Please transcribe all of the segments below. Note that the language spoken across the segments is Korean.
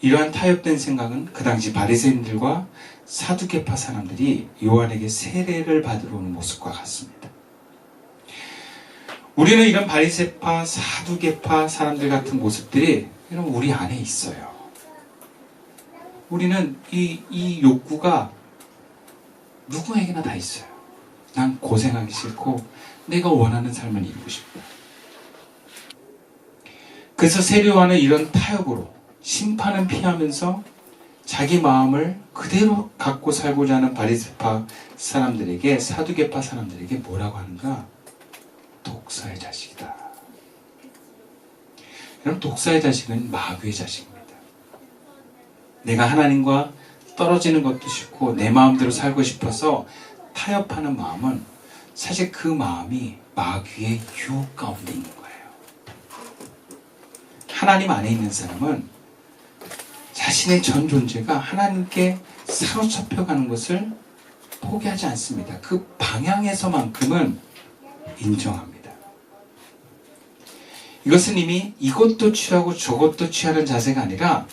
이러한 타협된 생각은 그 당시 바리새인들과 사두개파 사람들이 요한에게 세례를 받으러 오는 모습과 같습니다. 우리는 이런 바리새파, 사두개파 사람들 같은 모습들이 여러분 우리 안에 있어요. 우리는 이 욕구가 누구에게나 다 있어요. 난 고생하기 싫고 내가 원하는 삶을 이루고 싶다. 그래서 세례요한은 이런 타협으로 심판은 피하면서 자기 마음을 그대로 갖고 살고자 하는 바리새파 사람들에게, 사두개파 사람들에게 뭐라고 하는가? 독사의 자식이다. 여러분, 독사의 자식은 마귀의 자식입니다. 내가 하나님과 떨어지는 것도 싫고 내 마음대로 살고 싶어서 타협하는 마음은 사실 그 마음이 마귀의 유혹 가운데 있는 거예요. 하나님 안에 있는 사람은 자신의 전 존재가 하나님께 사로잡혀가는 것을 포기하지 않습니다. 그 방향에서만큼은 인정합니다. 이것은 이미 이것도 취하고 저것도 취하는 자세가 아니라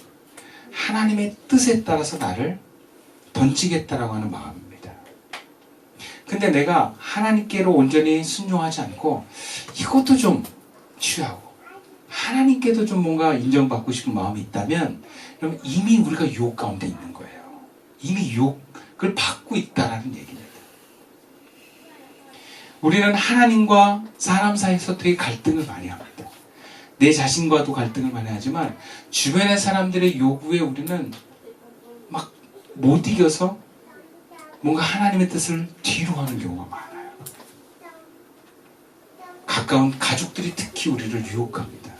하나님의 뜻에 따라서 나를 던지겠다라고 하는 마음입니다. 근데 내가 하나님께로 온전히 순종하지 않고 이것도 좀 취하고 하나님께도 좀 뭔가 인정받고 싶은 마음이 있다면 그럼 이미 우리가 유혹 가운데 있는 거예요. 이미 유혹을 받고 있다라는 얘기입니다. 우리는 하나님과 사람 사이에서 되게 갈등을 많이 합니다. 내 자신과도 갈등을 많이 하지만 주변의 사람들의 요구에 우리는 막 못 이겨서 뭔가 하나님의 뜻을 뒤로 하는 경우가 많아요. 가까운 가족들이 특히 우리를 유혹합니다.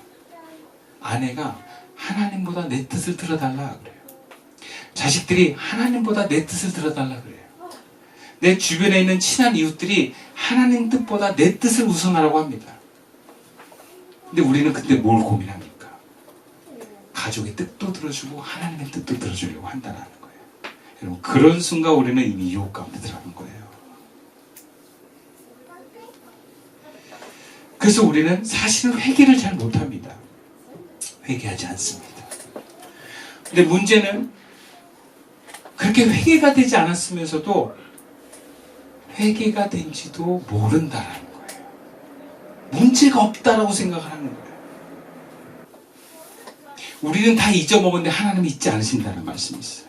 아내가 하나님보다 내 뜻을 들어달라 그래요. 자식들이 하나님보다 내 뜻을 들어달라 그래요. 내 주변에 있는 친한 이웃들이 하나님 뜻보다 내 뜻을 우선하라고 합니다. 근데 우리는 그때 뭘 고민합니까? 가족의 뜻도 들어주고 하나님의 뜻도 들어주려고 한다는 거예요. 여러분, 그런 순간 우리는 이미 유혹 가운데 들어가는 거예요. 그래서 우리는 사실은 회개를 잘 못합니다. 회개하지 않습니다. 근데 문제는 그렇게 회개가 되지 않았으면서도 회개가 된지도 모른다라는 거예요. 문제가 없다라고 생각을 하는 거예요. 우리는 다 잊어먹었는데 하나님은 잊지 않으신다는 말씀이 있어요.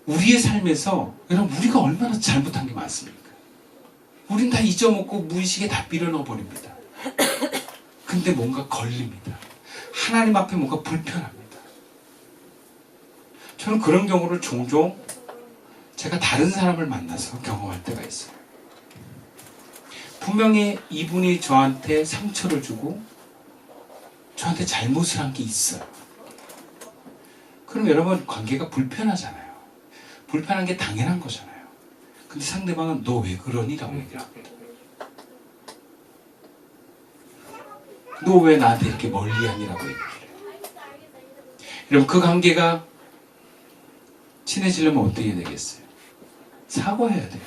우리의 삶에서 여러분 우리가 얼마나 잘못한 게 많습니까? 우린 다 잊어먹고 무의식에 다 밀어넣어 버립니다. 근데 뭔가 걸립니다. 하나님 앞에 뭔가 불편합니다. 저는 그런 경우를 종종 제가 다른 사람을 만나서 경험할 때가 있어요. 분명히 이분이 저한테 상처를 주고 저한테 잘못을 한 게 있어요. 그럼 여러분 관계가 불편하잖아요. 불편한 게 당연한 거잖아요. 근데 상대방은 너 왜 그러니? 라고 얘기를 합니다. 너 왜 나한테 이렇게 멀리하니? 라고 얘기를 해요. 여러분 그 관계가 친해지려면 어떻게 해야 되겠어요? 사과해야 돼요.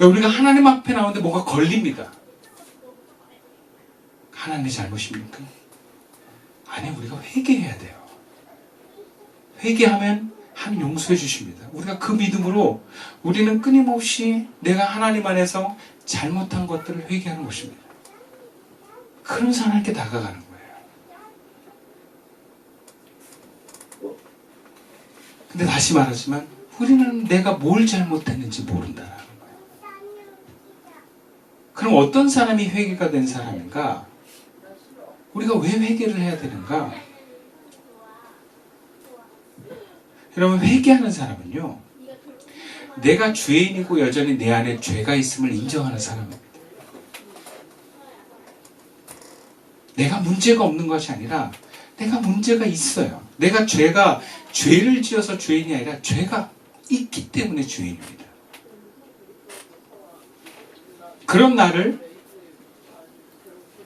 우리가 하나님 앞에 나오는데 뭐가 걸립니다. 하나님의 잘못입니까? 아니, 우리가 회개해야 돼요. 회개하면 하나님 용서해 주십니다. 우리가 그 믿음으로 우리는 끊임없이 내가 하나님 안에서 잘못한 것들을 회개하는 것입니다. 그러면서 하나님께 다가가는 거예요. 근데 다시 말하지만 우리는 내가 뭘 잘못했는지 모른다라는 거예요. 그럼 어떤 사람이 회개가 된 사람인가? 우리가 왜 회개를 해야 되는가? 여러분, 회개하는 사람은요, 내가 죄인이고 여전히 내 안에 죄가 있음을 인정하는 사람입니다. 내가 문제가 없는 것이 아니라 내가 문제가 있어요. 내가 죄를 지어서 죄인이 아니라 죄가 있기 때문에 죄인입니다. 그런 나를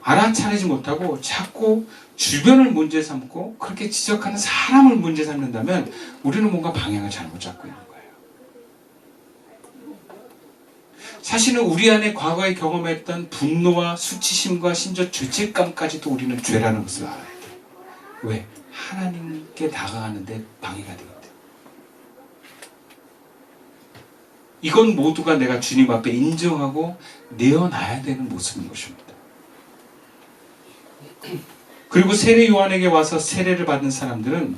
알아차리지 못하고 자꾸 주변을 문제 삼고 그렇게 지적하는 사람을 문제 삼는다면 우리는 뭔가 방향을 잘못 잡고 있는 거예요. 사실은 우리 안에 과거에 경험했던 분노와 수치심과 심지어 죄책감까지도 우리는 죄라는 것을 알아야 돼요. 왜? 하나님께 다가가는데 방해가 되기 때문에. 이건 모두가 내가 주님 앞에 인정하고 내어놔야 되는 모습인 것입니다. 그리고 세례 요한에게 와서 세례를 받은 사람들은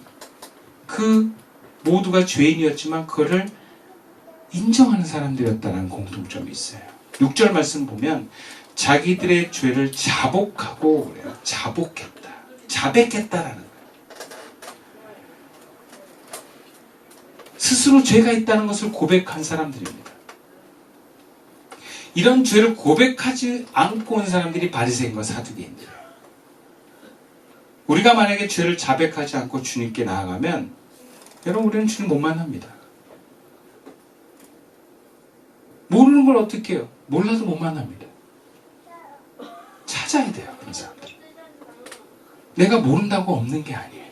그 모두가 죄인이었지만 그거를 인정하는 사람들이었다는 공통점이 있어요. 6절 말씀 보면 자기들의 죄를 자복하고 그래요. 자복했다. 자백했다라는 거예요. 스스로 죄가 있다는 것을 고백한 사람들입니다. 이런 죄를 고백하지 않고 온 사람들이 바리새인과 사두개인들이에요. 우리가 만약에 죄를 자백하지 않고 주님께 나아가면 여러분 우리는 주님 못 만납니다. 모르는 걸 어떻게 해요? 몰라도 못 만납니다. 찾아야 돼요. 그런 사람들. 내가 모른다고 없는 게 아니에요.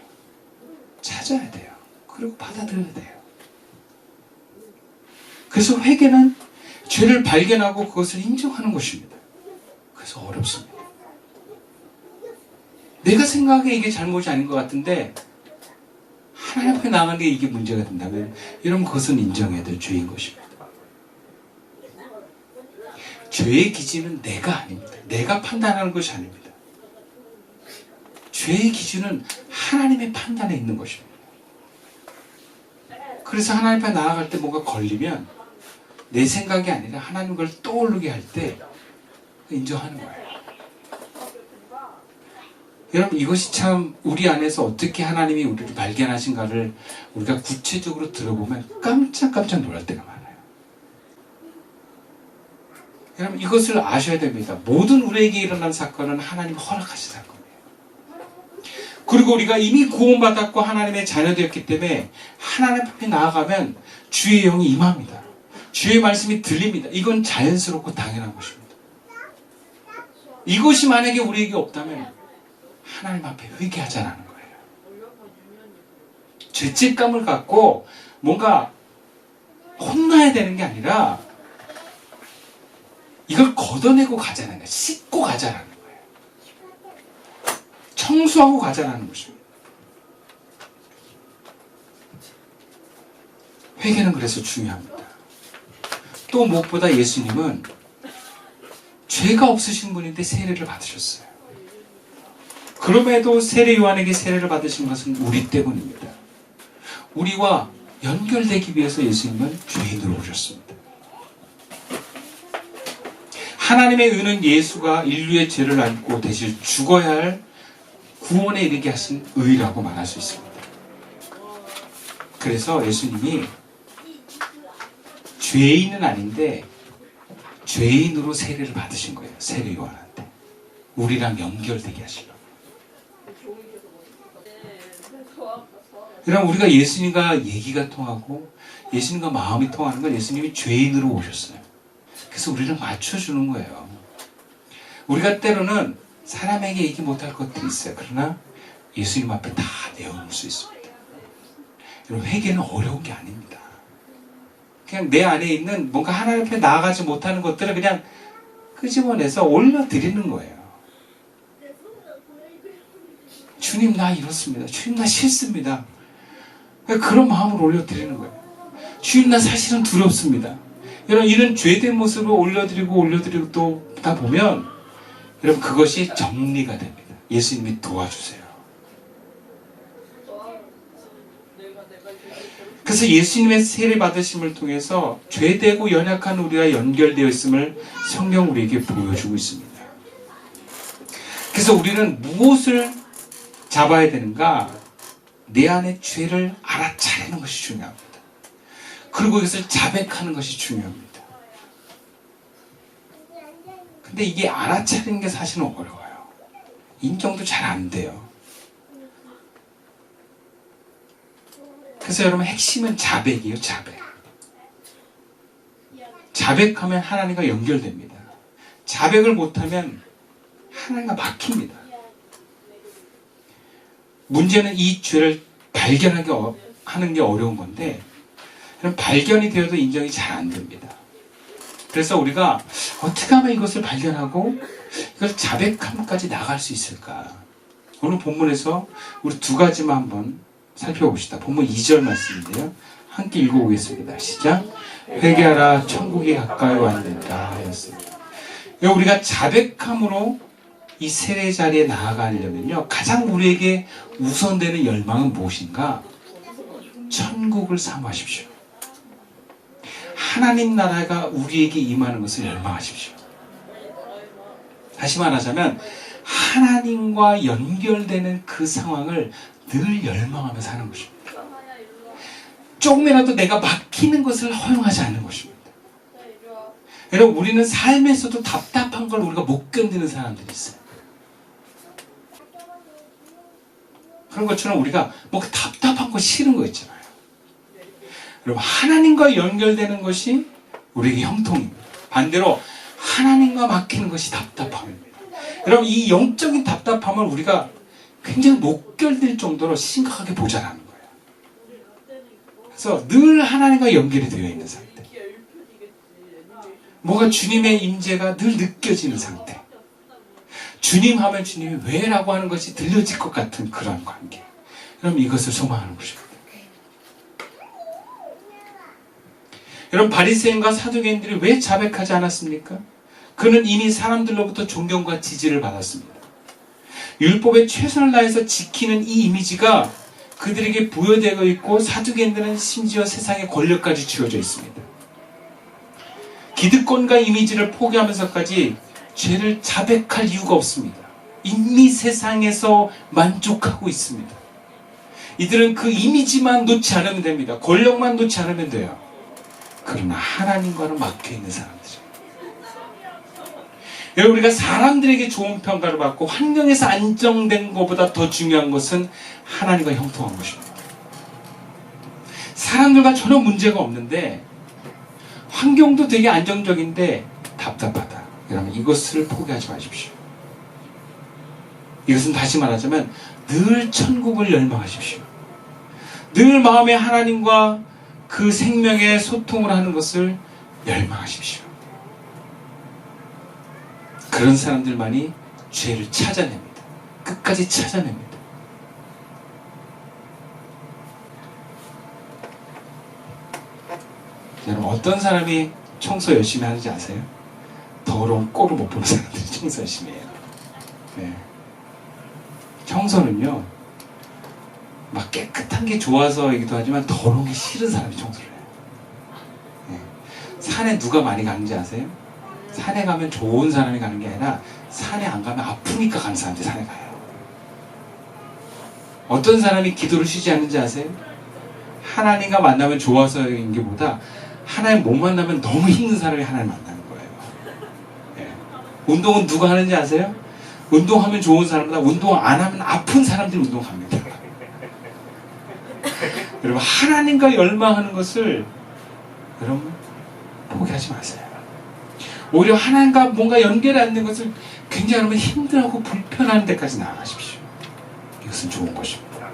찾아야 돼요. 그리고 받아들여야 돼요. 그래서 회개는 죄를 발견하고 그것을 인정하는 것입니다. 그래서 어렵습니다. 내가 생각하기에 이게 잘못이 아닌 것 같은데 하나님 앞에 나가는 게 이게 문제가 된다면 여러분 그것은 인정해야 될 죄인 것입니다. 죄의 기준은 내가 아닙니다. 내가 판단하는 것이 아닙니다. 죄의 기준은 하나님의 판단에 있는 것입니다. 그래서 하나님 앞에 나아갈 때 뭔가 걸리면 내 생각이 아니라 하나님 걸 떠오르게 할 때 인정하는 거예요. 여러분 이것이 참 우리 안에서 어떻게 하나님이 우리를 발견하신가를 우리가 구체적으로 들어보면 깜짝깜짝 놀랄 때가 많아요. 여러분 이것을 아셔야 됩니다. 모든 우리에게 일어난 사건은 하나님 허락하신 사건이에요. 그리고 우리가 이미 구원받았고 하나님의 자녀되었기 때문에 하나님 앞에 나아가면 주의 영이 임합니다. 주의 말씀이 들립니다. 이건 자연스럽고 당연한 것입니다. 이것이 만약에 우리에게 없다면 하나님 앞에 회개하자라는 거예요. 죄책감을 갖고 뭔가 혼나야 되는 게 아니라 이걸 걷어내고 가자는 거예요. 씻고 가자라는 거예요. 청소하고 가자라는 것입니다. 회개는 그래서 중요합니다. 또 무엇보다 예수님은 죄가 없으신 분인데 세례를 받으셨어요. 그럼에도 세례 요한에게 세례를 받으신 것은 우리 때문입니다. 우리와 연결되기 위해서 예수님은 죄인으로 오셨습니다. 하나님의 의는 예수가 인류의 죄를 안고 대신 죽어야 할 구원에 이르게 하신 의라고 말할 수 있습니다. 그래서 예수님이 죄인은 아닌데 죄인으로 세례를 받으신 거예요. 세례 요한한테. 우리랑 연결되게 하시려고. 그럼 우리가 예수님과 얘기가 통하고 예수님과 마음이 통하는 건 예수님이 죄인으로 오셨어요. 그래서 우리를 맞춰주는 거예요. 우리가 때로는 사람에게 얘기 못할 것들이 있어요. 그러나 예수님 앞에 다 내어놓을 수 있습니다. 여러분 회개는 어려운 게 아닙니다. 그냥 내 안에 있는 뭔가 하나님 앞에 나아가지 못하는 것들을 그냥 끄집어내서 올려드리는 거예요. 주님 나 이렇습니다. 주님 나 싫습니다. 그런 마음으로 올려드리는 거예요. 주님 나 사실은 두렵습니다. 여러분 이런 죄된 모습을 올려드리고 또 다 보면 여러분 그것이 정리가 됩니다. 예수님이 도와주세요. 그래서 예수님의 세례 받으심을 통해서 죄되고 연약한 우리가 연결되어 있음을 성경 우리에게 보여주고 있습니다. 그래서 우리는 무엇을 잡아야 되는가? 내 안의 죄를 알아차리는 것이 중요합니다. 그리고 이것을 자백하는 것이 중요합니다. 근데 이게 알아차리는 게 사실은 어려워요. 인정도 잘 안 돼요. 그래서 여러분 핵심은 자백이에요. 자백. 자백하면 하나님과 연결됩니다. 자백을 못하면 하나님과 막힙니다. 문제는 이 죄를 발견하게 하는 게 어려운 건데 그럼 발견이 되어도 인정이 잘 안 됩니다. 그래서 우리가 어떻게 하면 이것을 발견하고 이걸 자백함까지 나갈 수 있을까? 오늘 본문에서 우리 두 가지만 한번 살펴봅시다. 본문 2절 말씀인데요. 함께 읽어보겠습니다. 시작. 회개하라 천국이 가까이 왔느니라 하였습니다. 우리가 자백함으로 이 세례 자리에 나아가려면요, 가장 우리에게 우선되는 열망은 무엇인가? 천국을 사모하십시오. 하나님 나라가 우리에게 임하는 것을 열망하십시오. 다시 말하자면 하나님과 연결되는 그 상황을 늘 열망하며 사는 것입니다. 조금이라도 내가 막히는 것을 허용하지 않는 것입니다. 여러분, 우리는 삶에서도 답답한 걸 우리가 못 견디는 사람들이 있어요. 그런 것처럼 우리가 뭐 답답한 거 싫은 거 있잖아요. 여러분, 하나님과 연결되는 것이 우리에게 형통입니다. 반대로 하나님과 막히는 것이 답답함입니다. 여러분, 이 영적인 답답함을 우리가 굉장히 못 견딜 정도로 심각하게 보자라는 거예요. 그래서 늘 하나님과 연결이 되어 있는 상태. 뭐가 주님의 임재가 늘 느껴지는 상태. 주님 하면 주님이 왜? 라고 하는 것이 들려질 것 같은 그런 관계. 그럼 이것을 소망하는 것입니다. 여러분, 바리새인과 사두개인들이 왜 자백하지 않았습니까? 그는 이미 사람들로부터 존경과 지지를 받았습니다. 율법에 최선을 다해서 지키는 이 이미지가 그들에게 부여되고 있고, 사두개인들은 심지어 세상의 권력까지 쥐어져 있습니다. 기득권과 이미지를 포기하면서까지 죄를 자백할 이유가 없습니다. 이미 세상에서 만족하고 있습니다. 이들은 그 이미지만 놓지 않으면 됩니다. 권력만 놓지 않으면 돼요. 그러나 하나님과는 막혀있는 사람들이에요. 여러분, 우리가 사람들에게 좋은 평가를 받고 환경에서 안정된 것보다 더 중요한 것은 하나님과 형통한 것입니다. 사람들과 전혀 문제가 없는데 환경도 되게 안정적인데 답답하다. 여러분, 이것을 포기하지 마십시오. 이것은 다시 말하자면 늘 천국을 열망하십시오. 늘 마음에 하나님과 그 생명의 소통을 하는 것을 열망하십시오. 그런 사람들만이 죄를 찾아냅니다. 끝까지 찾아냅니다. 여러분, 어떤 사람이 청소 열심히 하는지 아세요? 더러운 꼴을 못 보는 사람들이 청소 열심히 해요. 네. 청소는요, 막 깨끗한 게 좋아서이기도 하지만 더러운 게 싫은 사람이 청소를 해요. 네. 산에 누가 많이 가는지 아세요? 산에 가면 좋은 사람이 가는 게 아니라 산에 안 가면 아프니까 가는 사람들이 산에 가요. 어떤 사람이 기도를 쉬지 않는지 아세요? 하나님과 만나면 좋아서인 게 보다 하나님 못 만나면 너무 힘든 사람이 하나님 만나는 거예요. 네. 운동은 누가 하는지 아세요? 운동하면 좋은 사람보다 운동 안 하면 아픈 사람들이 운동합니다. 여러분, 하나님과 열망하는 것을 여러분 포기하지 마세요. 오히려 하나님과 뭔가 연결이 안 된 것을 굉장히 여러분 힘들어하고 불편한 데까지 나아가십시오. 이것은 좋은 것입니다.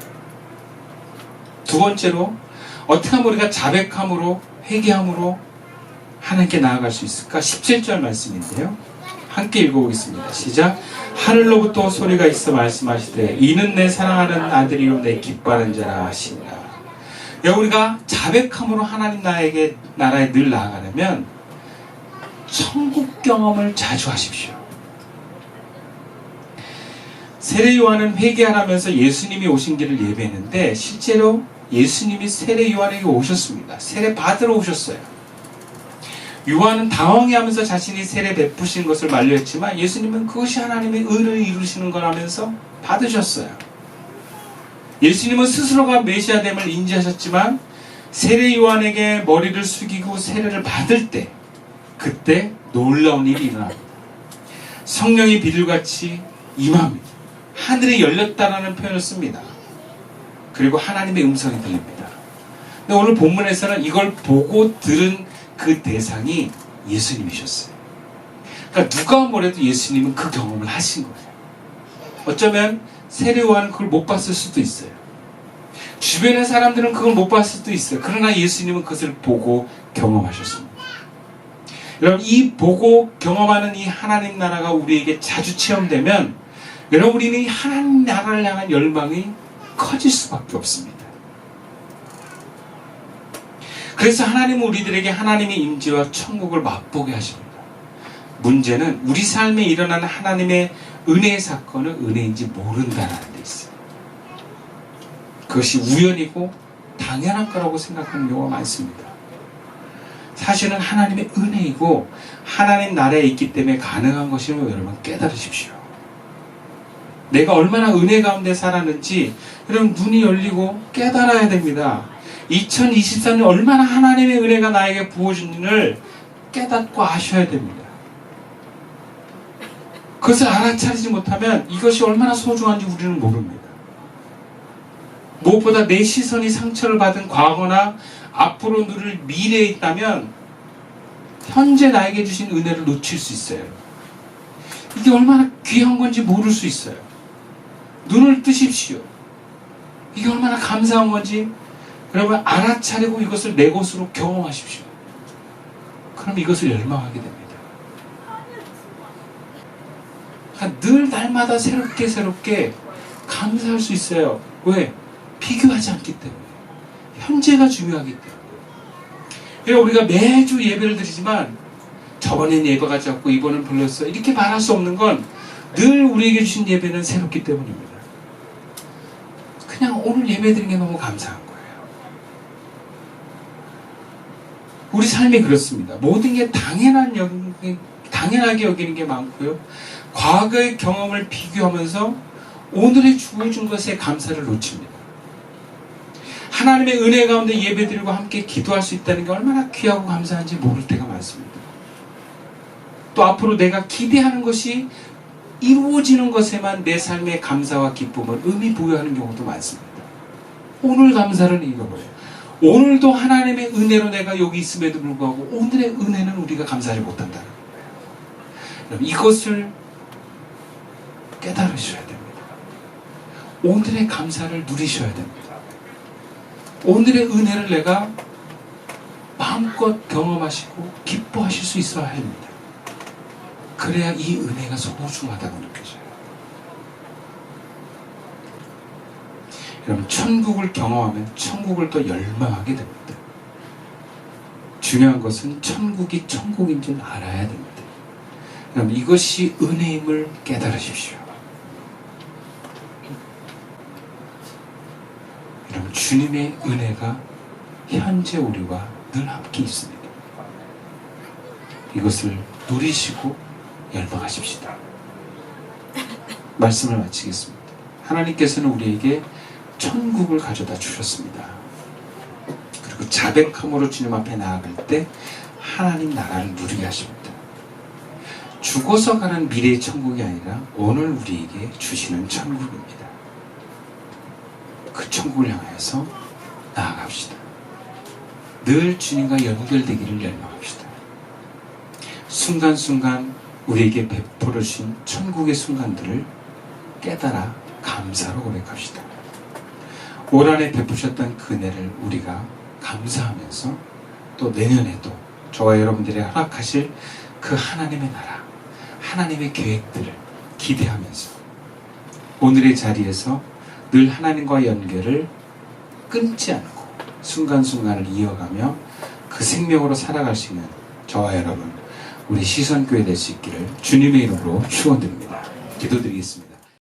두 번째로, 어떻게 하면 우리가 자백함으로, 회개함으로 하나님께 나아갈 수 있을까? 17절 말씀인데요. 함께 읽어보겠습니다. 시작. 하늘로부터 소리가 있어 말씀하시되 이는 내 사랑하는 아들이요 내 기뻐하는 자라 하시니라. 우리가 자백함으로 하나님 나라에 늘 나아가려면 천국 경험을 자주 하십시오. 세례 요한은 회개하라면서 예수님이 오신 길을 예배했는데 실제로 예수님이 세례 요한에게 오셨습니다. 세례 받으러 오셨어요. 요한은 당황해하면서 자신이 세례 베푸신 것을 만류했지만 예수님은 그것이 하나님의 의를 이루시는 거라면서 받으셨어요. 예수님은 스스로가 메시아됨을 인지하셨지만 세례 요한에게 머리를 숙이고 세례를 받을 때, 그때 놀라운 일이 일어납니다. 성령이 비둘같이 임합니다. 하늘이 열렸다라는 표현을 씁니다. 그리고 하나님의 음성이 들립니다. 근데 오늘 본문에서는 이걸 보고 들은 그 대상이 예수님이셨어요. 그러니까 누가 뭐래도 예수님은 그 경험을 하신 거예요. 어쩌면 세례 요한은 그걸 못 봤을 수도 있어요. 주변의 사람들은 그걸 못 봤을 수도 있어요. 그러나 예수님은 그것을 보고 경험하셨습니다. 여러분, 이 보고 경험하는 이 하나님 나라가 우리에게 자주 체험되면 여러분, 우리는 하나님 나라를 향한 열망이 커질 수밖에 없습니다. 그래서 하나님은 우리들에게 하나님의 임재와 천국을 맛보게 하십니다. 문제는 우리 삶에 일어나는 하나님의 은혜의 사건은 은혜인지 모른다는 데 있어요. 그것이 우연이고 당연한 거라고 생각하는 경우가 많습니다. 사실은 하나님의 은혜이고 하나님 나라에 있기 때문에 가능한 것임을 여러분 깨달으십시오. 내가 얼마나 은혜 가운데 살았는지 여러분 눈이 열리고 깨달아야 됩니다. 2024년 얼마나 하나님의 은혜가 나에게 부어진지를 깨닫고 아셔야 됩니다. 그것을 알아차리지 못하면 이것이 얼마나 소중한지 우리는 모릅니다. 무엇보다 내 시선이 상처를 받은 과거나 앞으로 누릴 미래에 있다면 현재 나에게 주신 은혜를 놓칠 수 있어요. 이게 얼마나 귀한 건지 모를 수 있어요. 눈을 뜨십시오. 이게 얼마나 감사한 건지 여러분 알아차리고 이것을 내 것으로 경험하십시오. 그럼 이것을 열망하게 됩니다. 늘 날마다 새롭게 감사할 수 있어요. 왜? 비교하지 않기 때문에. 현재가 중요하기 때문에. 그래서 우리가 매주 예배를 드리지만 저번엔 예배가 작고 이번엔 불렀어 이렇게 말할 수 없는 건 늘 우리에게 주신 예배는 새롭기 때문입니다. 그냥 오늘 예배 드린 게 너무 감사한 거예요. 우리 삶이 그렇습니다. 모든 게 당연하게 여기는 게 많고요. 과거의 경험을 비교하면서 오늘에 주어진 것에 감사를 놓칩니다. 하나님의 은혜 가운데 예배드리고 함께 기도할 수 있다는 게 얼마나 귀하고 감사한지 모를 때가 많습니다. 또 앞으로 내가 기대하는 것이 이루어지는 것에만 내 삶의 감사와 기쁨을 의미 부여하는 경우도 많습니다. 오늘 감사를 잃어버려요. 오늘도 하나님의 은혜로 내가 여기 있음에도 불구하고 오늘의 은혜는 우리가 감사를 못한다는 거예요. 여러분, 이것을 깨달으셔야 됩니다. 오늘의 감사를 누리셔야 됩니다. 오늘의 은혜를 내가 마음껏 경험하시고 기뻐하실 수 있어야 합니다. 그래야 이 은혜가 소중하다고 느껴져요. 여러분, 천국을 경험하면 천국을 더 열망하게 됩니다. 중요한 것은 천국이 천국인지는 알아야 됩니다. 여러분, 이것이 은혜임을 깨달으십시오. 여러분, 주님의 은혜가 현재 우리와 늘 함께 있습니다. 이것을 누리시고 열망하십시다. 말씀을 마치겠습니다. 하나님께서는 우리에게 천국을 가져다 주셨습니다. 그리고 자백함으로 주님 앞에 나아갈 때 하나님 나라를 누리게 하십니다. 죽어서 가는 미래의 천국이 아니라 오늘 우리에게 주시는 천국입니다. 그 천국을 향해서 나아갑시다. 늘 주님과 연결되기를 열망합시다. 순간순간 우리에게 베풀어 주신 천국의 순간들을 깨달아 감사로 고백합시다. 올 한해 베푸셨던 그 은혜를 우리가 감사하면서 또 내년에도 저와 여러분들이 허락하실 그 하나님의 나라, 하나님의 계획들을 기대하면서 오늘의 자리에서 늘 하나님과의 연결을 끊지 않고 순간순간을 이어가며 그 생명으로 살아갈 수 있는 저와 여러분, 우리 시선교회 될 수 있기를 주님의 이름으로 축원드립니다. 기도드리겠습니다.